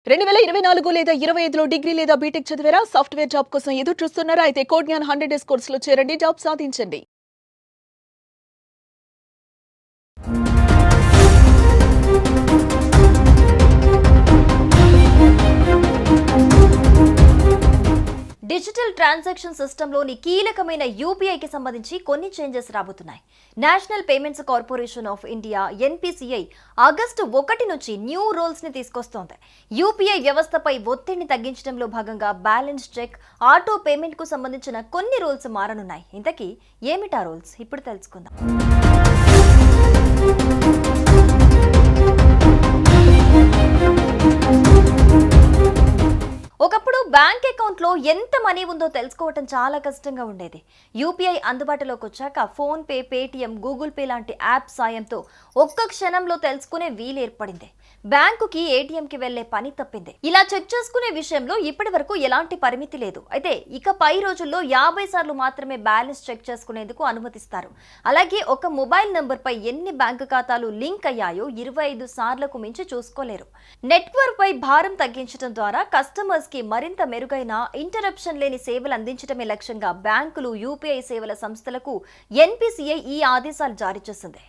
2024 లేదా 25లో డిగ్రీ లేదా బీటెక్ చదివారా? సాఫ్ట్‌వేర్ జాబ్ కోసం ఎదురు చూస్తున్నారా? అయితే కోడ్ జ్ఞాన్ 100 డేస్ కోర్సులో చేరండి, జాబ్ సాధించండి. డిజిటల్ ట్రాన్సాక్షన్ సిస్టంలోని కీలకమైన యూపీఐకి సంబంధించి కొన్ని చేంజెస్ రాబోతున్నాయి. National payments corporation of India NPCI August 1 నుంచి న్యూ రూల్స్ ని తీసుకొస్తోంది. యూపీఐ వ్యవస్థపై ఒత్తిడిని తగ్గించడంలో భాగంగా బ్యాలెన్స్ చెక్, ఆటో పేమెంట్ కు సంబంధించిన కొన్ని రూల్స్ మారనున్నాయి. ఇంతకీ ఏమిటా రూల్స్? ఇప్పుడు తెలుసుకుందాం. ఒకప్పుడు బ్యాంక్ అకౌంట్ లో ఎంత మనీ ఉందో తెలుసుకోవటం చాలా కష్టంగా ఉండేది. యూపీఐ అందుబాటులోకి వచ్చాక phone pay, Paytm, Google pay లాంటి యాప్ సాయంతో ఒక్క క్షణంలో తెలుసుకునే వీలు ఏర్పడింది. బ్యాంకుకి, ఏటీఎంకి వెళ్లే పని తప్పింది. ఇలా చెక్ చేసుకునే విషయంలో ఇప్పటి వరకు ఎలాంటి పరిమితి లేదు. అయితే ఇక పై రోజుల్లో 50 సార్లు మాత్రమే బ్యాలెన్స్ చెక్ చేసుకునేందుకు అనుమతిస్తారు. అలాగే ఒక మొబైల్ నంబర్ పై ఎన్ని బ్యాంకు ఖాతాలు లింక్ అయ్యాయో 25 సార్లకు మించి చూసుకోలేరు. నెట్వర్క్ పై భారం తగ్గించడం ద్వారా కస్టమర్స్ కి మరింత మెరుగైన, ఇంటరప్షన్ లేని సేవలు అందించడమే లక్ష్యంగా బ్యాంకులు, యూపీఐ సేవల సంస్థలకు ఎన్పీసీఐ ఈ ఆదేశాలు జారీ చేసింది.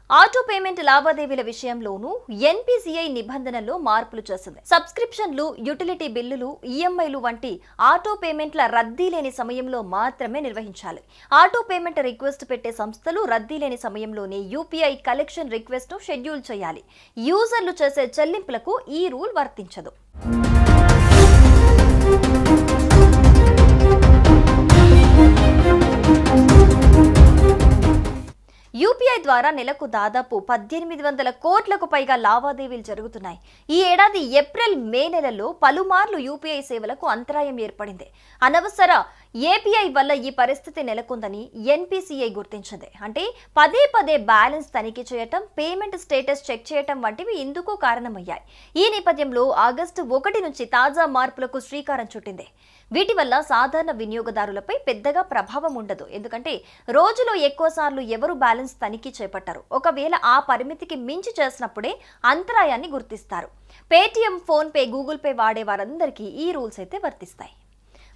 ఆటో పేమెంట్ లావాదేవీల విషయంలోనూ ఎన్పీసీఐ నిబంధనల్లో మార్పులు చేసింది. సబ్స్క్రిప్షన్లు, యుటిలిటీ బిల్లులు, ఈఎంఐలు వంటి ఆటో పేమెంట్ల రద్దీ లేని సమయంలో మాత్రమే నిర్వహించాలి. ఆటో పేమెంట్ రిక్వెస్ట్ పెట్టే సంస్థలు రద్దీ లేని సమయంలోనే యూపీఐ కలెక్షన్ రిక్వెస్ట్ ను షెడ్యూల్ చేయాలి. యూజర్లు చేసే చెల్లింపులకు ఈ రూల్ వర్తించదు. యూపీఐ ద్వారా నెలకు దాదాపు 1800 కోట్లకు పైగా లావాదేవీలు జరుగుతున్నాయి. ఈ ఏడాది ఏప్రిల్, మే నెలల్లో పలుమార్లు యూపీఐ సేవలకు అంతరాయం ఏర్పడింది. అనవసర ఏపీఐ వల్ల ఈ పరిస్థితి నెలకొందని ఎన్పీసీఐ గుర్తించింది. అంటే పదే పదే బ్యాలెన్స్ తనిఖీ చేయటం, పేమెంట్ స్టేటస్ చెక్ చేయటం వంటివి ఇందుకు కారణమయ్యాయి. ఈ నేపథ్యంలో ఆగస్టు 1 నుంచి తాజా మార్పులకు శ్రీకారం చుట్టింది. వీటి వల్ల సాధారణ వినియోగదారులపై పెద్దగా ప్రభావం ఉండదు. ఎందుకంటే రోజులో ఎక్కువ సార్లు ఎవరు బ్యాలెన్స్ తనిఖీ చేపట్టారు. ఒకవేళ ఆ పరిమితికి మించి చేసినప్పుడే అంతరాయాన్ని గుర్తిస్తారు. Paytm, phone pay, Google pay వాడే వారందరికీ ఈ రూల్స్ అయితే వర్తిస్తాయి.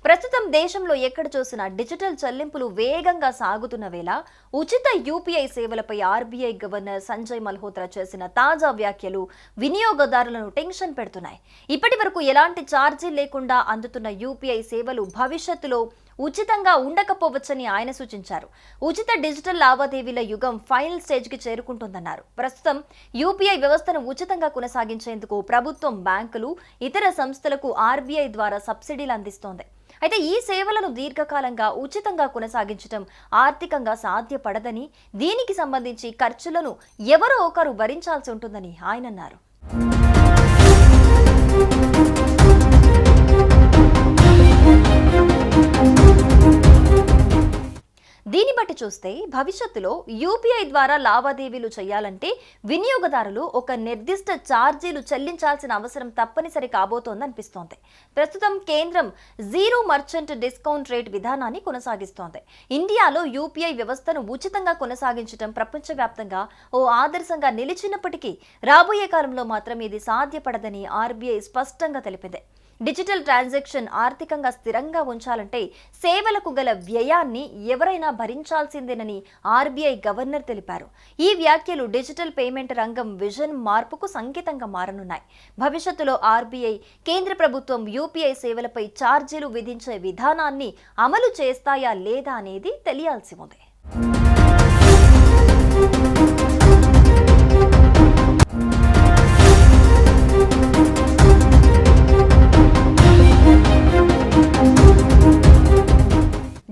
ప్రస్తుతం దేశంలో ఎక్కడ చూసినా డిజిటల్ చెల్లింపులు వేగంగా సాగుతున్న వేళ ఉచిత యూపీఐ సేవలపై ఆర్బీఐ గవర్నర్ సంజయ్ మల్హోత్రా చేసిన తాజా వ్యాఖ్యలు వినియోగదారులను టెన్షన్ పెడుతున్నాయి. ఇప్పటి వరకు ఎలాంటి ఛార్జీ లేకుండా అందుతున్న యూపీఐ సేవలు భవిష్యత్తులో ఉచితంగా ఉండకపోవచ్చని ఆయన సూచించారు. ఉచిత డిజిటల్ లావాదేవీల యుగం ఫైనల్ స్టేజ్కి చేరుకుంటుందన్నారు. ప్రస్తుతం యూపీఐ వ్యవస్థను ఉచితంగా కొనసాగించేందుకు ప్రభుత్వం, బ్యాంకులు, ఇతర సంస్థలకు ఆర్బీఐ ద్వారా సబ్సిడీలు అందిస్తోంది. అయితే ఈ సేవలను దీర్ఘకాలంగా ఉచితంగా కొనసాగించడం ఆర్థికంగా సాధ్యపడదని, దీనికి సంబంధించి ఖర్చులను ఎవరో ఒకరు భరించాల్సి ఉంటుందని ఆయన అన్నారు. దీన్ని బట్టి చూస్తే భవిష్యత్తులో యూపీఐ ద్వారా లావాదేవీలు చేయాలంటే వినియోగదారులు ఒక నిర్దిష్ట ఛార్జీలు చెల్లించాల్సిన అవసరం తప్పనిసరి కాబోతోందనిపిస్తోంది. ప్రస్తుతం కేంద్రం జీరో మర్చెంట్ డిస్కౌంట్ రేట్ విధానాన్ని కొనసాగిస్తోంది. ఇండియాలో యూపీఐ వ్యవస్థను ఉచితంగా కొనసాగించడం ప్రపంచవ్యాప్తంగా ఓ ఆదర్శంగా నిలిచినప్పటికీ రాబోయే కాలంలో మాత్రం ఇది సాధ్యపడదని ఆర్బీఐ స్పష్టంగా తెలిపింది. డిజిటల్ ట్రాన్సాక్షన్ ఆర్థికంగా స్థిరంగా ఉంచాలంటే సేవలకు గల వ్యయాన్ని ఎవరైనా భరించాల్సిందేనని ఆర్బీఐ గవర్నర్ తెలిపారు. ఈ వ్యాఖ్యలు డిజిటల్ పేమెంట్ రంగం విజన్ మార్పుకు సంకేతంగా మారనున్నాయి. భవిష్యత్తులో ఆర్బీఐ, కేంద్ర ప్రభుత్వం యూపీఐ సేవలపై ఛార్జీలు విధించే విధానాన్ని అమలు చేస్తాయా లేదా అనేది తెలియాల్సి ఉంది.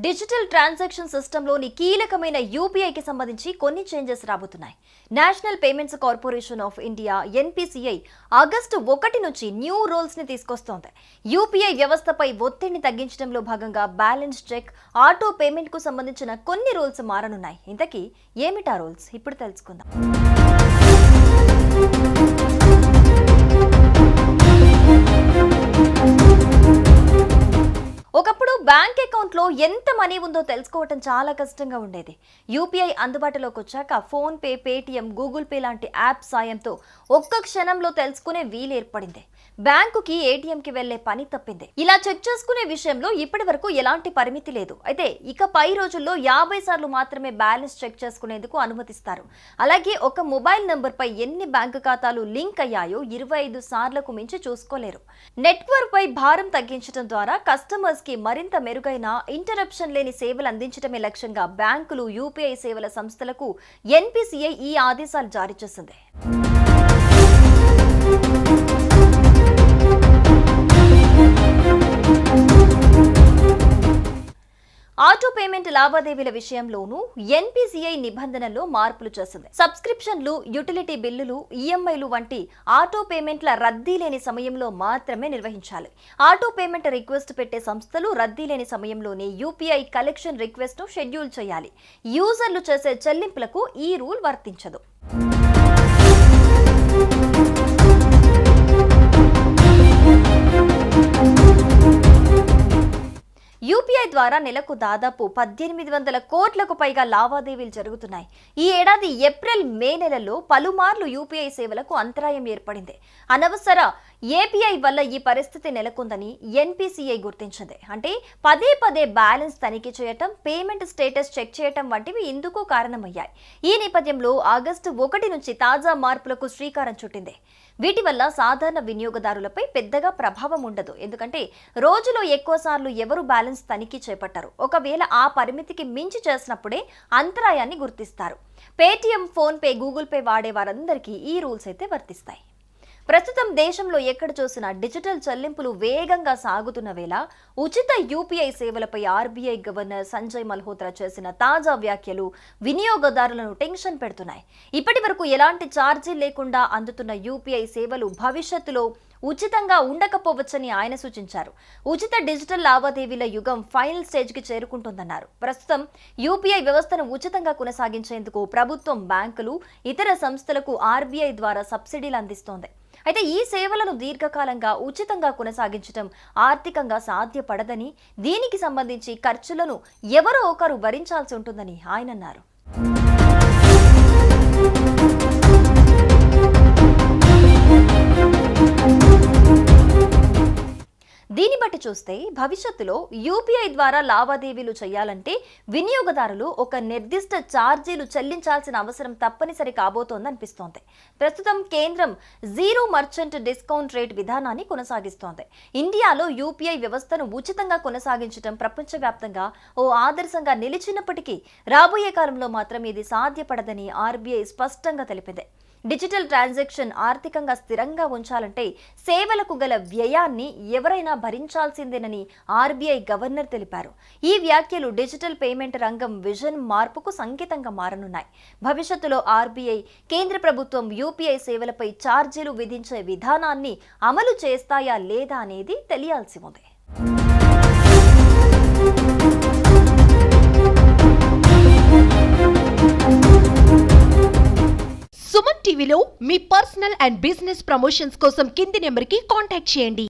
డిజిటల్ ట్రాన్సాక్షన్ సిస్టంలోని కీలకమైన యూపీఐకి సంబంధించి కొన్ని చేంజెస్ రాబోతున్నాయి. National payments corporation of India NPCI August 1 నుంచి న్యూ రూల్స్ ని తీసుకొస్తోంది. యూపీఐ వ్యవస్థపై ఒత్తిడిని తగ్గించడంలో భాగంగా బ్యాలెన్స్ చెక్, ఆటో పేమెంట్ కు సంబంధించిన కొన్ని రూల్స్ మారనున్నాయి. ఇంతకీ ఏమిటా రూల్స్? ఇప్పుడు తెలుసుకుందాం. ఒకప్పుడు బ్యాంక్ అకౌంట్లో ఎంత మనీ ఉందో తెలుసుకోవటం చాలా కష్టంగా ఉండేది. యూపీఐ అందుబాటులోకి వచ్చాక phone pay, Paytm, Google pay లాంటి యాప్ సాయంతో ఒక్క క్షణంలో తెలుసుకునే వీలు ఏర్పడింది. బ్యాంకుకి ఏటీఎంకి వెళ్లే పని తప్పింది. ఇలా చెక్ చేసుకునే విషయంలో ఇప్పటి వరకు ఎలాంటి పరిమితి లేదు. అయితే ఇక పై రోజుల్లో 50 సార్లు మాత్రమే బ్యాలెన్స్ చెక్ చేసుకునేందుకు అనుమతిస్తారు. అలాగే ఒక మొబైల్ నంబర్ పై ఎన్ని బ్యాంకు ఖాతాలు లింక్ అయ్యాయో 25 సార్లకు మించి చూసుకోలేరు. నెట్వర్క్ పై భారం తగ్గించడం ద్వారా కస్టమర్స్ కి మరింత మెరుగైన ఇంటరప్షన్ లేని సేవలు అందించడమే లక్ష్యంగా బ్యాంకులు, యూపీఐ సేవల సంస్థలకు ఎన్పీసీఐ ఈ ఆదేశాలు జారీ చేసింది. ఆటో పేమెంట్ లావాదేవీల విషయంలోనూ ఎన్పీసీఐ నిబంధనల్లో మార్పులు చేసింది. సబ్స్క్రిప్షన్లు, యుటిలిటీ బిల్లులు, ఈఎంఐలు వంటి ఆటో పేమెంట్ల రద్దీ లేని సమయంలో మాత్రమే నిర్వహించాలి. ఆటో పేమెంట్ రిక్వెస్ట్ పెట్టే సంస్థలు రద్దీ లేని సమయంలోనే యూపీఐ కలెక్షన్ రిక్వెస్ట్ ను షెడ్యూల్ చేయాలి. యూజర్లు చేసే చెల్లింపులకు ఈ రూల్ వర్తించదు. యూపీఐ ద్వారా నెలకు దాదాపు 1800 కోట్లకు పైగా లావాదేవీలు జరుగుతున్నాయి. ఈ ఏడాది ఏప్రిల్, మే నెలల్లో పలుమార్లు యూపీఐ సేవలకు అంతరాయం ఏర్పడింది. అనవసర ఏపీఐ వల్ల ఈ పరిస్థితి నెలకొందని ఎన్పీసీఐ గుర్తించింది. అంటే పదే బ్యాలెన్స్ తనిఖీ చేయటం, పేమెంట్ స్టేటస్ చెక్ చేయటం వంటివి ఇందుకు కారణమయ్యాయి. ఈ నేపథ్యంలో ఆగస్టు 1 నుంచి తాజా మార్పులకు శ్రీకారం చుట్టింది. వీటి వల్ల సాధారణ వినియోగదారులపై పెద్దగా ప్రభావం ఉండదు. ఎందుకంటే రోజులో ఎక్కువ సార్లు ఎవరు బ్యాలెన్స్ తనిఖీ చేపట్టారు. ఒకవేళ ఆ పరిమితికి మించి చేసినప్పుడే అంతరాయాన్ని గుర్తిస్తారు. Paytm, phone pay, Google pay వాడే వారందరికీ ఈ రూల్స్ అయితే వర్తిస్తాయి. ప్రస్తుతం దేశంలో ఎక్కడ చూసినా డిజిటల్ చెల్లింపులు వేగంగా సాగుతున్న వేళ ఉచిత యూపీఐ సేవలపై ఆర్బీఐ గవర్నర్ సంజయ్ మల్హోత్రా చేసిన తాజా వ్యాఖ్యలు వినియోగదారులను టెన్షన్ పెడుతున్నాయి. ఇప్పటి వరకు ఎలాంటి ఛార్జీ లేకుండా అందుతున్న యూపీఐ సేవలు భవిష్యత్తులో ఉచితంగా ఉండకపోవచ్చని ఆయన సూచించారు. ఉచిత డిజిటల్ లావాదేవీల యుగం ఫైనల్ స్టేజ్కి చేరుకుంటుందన్నారు. ప్రస్తుతం యూపీఐ వ్యవస్థను ఉచితంగా కొనసాగించేందుకు ప్రభుత్వం, బ్యాంకులు, ఇతర సంస్థలకు ఆర్బీఐ ద్వారా సబ్సిడీలు అందిస్తోంది. అయితే ఈ సేవలను దీర్ఘకాలంగా ఉచితంగా కొనసాగించడం ఆర్థికంగా సాధ్యపడదని, దీనికి సంబంధించి ఖర్చులను ఎవరో ఒకరు భరించాల్సి ఉంటుందని ఆయన అన్నారు. దీన్ని బట్టి చూస్తే భవిష్యత్తులో యూపీఐ ద్వారా లావాదేవీలు చేయాలంటే వినియోగదారులు ఒక నిర్దిష్ట ఛార్జీలు చెల్లించాల్సిన అవసరం తప్పనిసరి కాబోతోందనిపిస్తోంది. ప్రస్తుతం కేంద్రం జీరో మర్చెంట్ డిస్కౌంట్ రేట్ విధానాన్ని కొనసాగిస్తోంది. ఇండియాలో యూపీఐ వ్యవస్థను ఉచితంగా కొనసాగించడం ప్రపంచవ్యాప్తంగా ఓ ఆదర్శంగా నిలిచినప్పటికీ రాబోయే కాలంలో మాత్రం ఇది సాధ్యపడదని ఆర్బీఐ స్పష్టంగా తెలిపింది. డిజిటల్ ట్రాన్సాక్షన్ ఆర్థికంగా స్థిరంగా ఉంచాలంటే సేవలకు గల వ్యయాన్ని ఎవరైనా భరించాల్సిందేనని ఆర్బీఐ గవర్నర్ తెలిపారు. ఈ వ్యాఖ్యలు డిజిటల్ పేమెంట్ రంగం విజన్ మార్పుకు సంకేతంగా మారనున్నాయి. భవిష్యత్తులో ఆర్బీఐ, కేంద్ర ప్రభుత్వం యూపీఐ సేవలపై ఛార్జీలు విధించే విధానాన్ని అమలు చేస్తాయా లేదా అనేది తెలియాల్సి ఉంది. సుమన్ టీవీలో మీ పర్సనల్ అండ్ బిజినెస్ ప్రమోషన్స్ కోసం కింది నెంబర్కి కాంటాక్ట్ చేయండి.